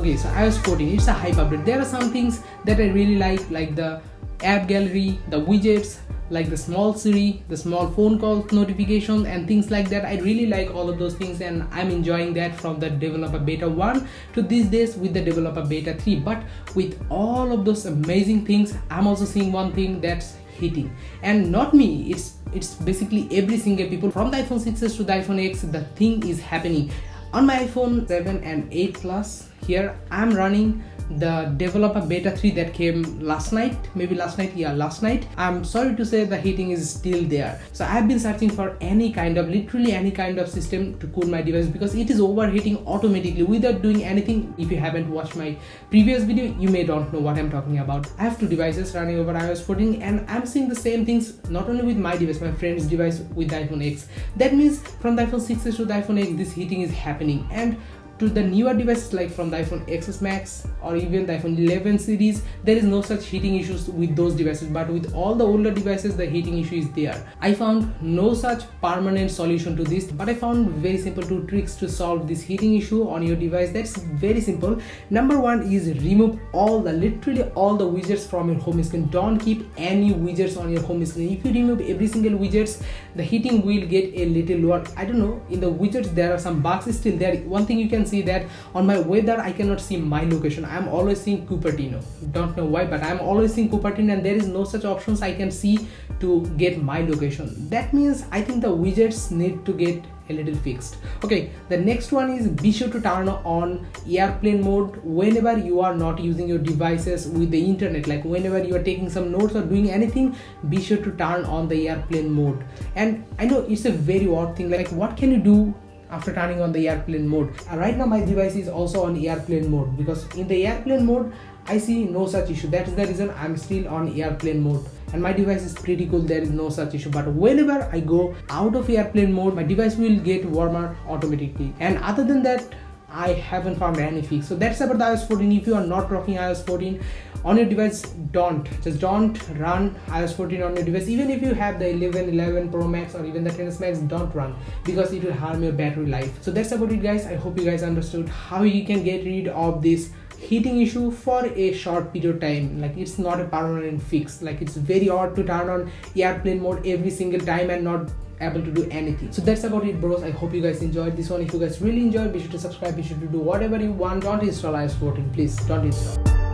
Okay, so iOS 14, it's a hype update. There are some things that I really like the app gallery, the widgets, like the small Siri, the small phone call notifications and things like that. I really like all of those things, and I'm enjoying that from the developer beta 1 to these days with the developer beta 3. But with all of those amazing things, I'm also seeing one thing that's hitting, and not me, it's basically every single people from the iPhone 6s to the iPhone X. The thing is happening on my iPhone 7 and 8 Plus. Here I'm running the developer beta 3 that came last night. Last night. I'm sorry to say the heating is still there. So I've been searching for literally any kind of system to cool my device, because it is overheating automatically without doing anything. If you haven't watched my previous video, you may don't know what I'm talking about. I have two devices running over iOS 14, and I'm seeing the same things not only with my device, my friend's device with the iPhone X. That means from the iPhone 6s to the iPhone X, this heating is happening. And to the newer devices like from the iPhone XS Max or even the iPhone 11 series, there is no such heating issues with those devices, but with all the older devices the heating issue is there. I found no such permanent solution to this, but I found very simple 2 tricks to solve this heating issue on your device. That's very simple. Number 1 is remove literally all the widgets from your home screen. Don't keep any widgets on your home screen. If you remove every single widgets, the heating will get a little lower. I don't know, in the widgets there are some bugs still there. One thing you can see that on my weather I cannot see my location. I'm always seeing Cupertino. Don't know why, but I'm always seeing Cupertino, and there is no such options I can see to get my location. That means I think the widgets need to get a little fixed. Okay, the next one is be sure to turn on airplane mode whenever you are not using your devices with the internet. Like whenever you are taking some notes or doing anything, be sure to turn on the airplane mode. And I know it's a very odd thing, like what can you do after turning on the airplane mode? Right now my device is also on airplane mode, because in the airplane mode I see no such issue. That is the reason I'm still on airplane mode, and my device is pretty cool. There is no such issue. But whenever I go out of airplane mode, my device will get warmer automatically. And other than that, I haven't found any fix. So that's about the iOS 14. If you are not rocking iOS 14 on your device, don't run iOS 14 on your device. Even if you have the 11 Pro Max or even the 10s Max, don't run, because it will harm your battery life. So that's about it, guys. I hope you guys understood how you can get rid of this heating issue for a short period of time. Like it's not a permanent fix. Like it's very odd to turn on airplane mode every single time and not able to do anything. So that's about it, bros. I hope you guys enjoyed this one. If you guys really enjoyed, be sure to subscribe, be sure to do whatever you want. Don't install iOS 14, please don't install.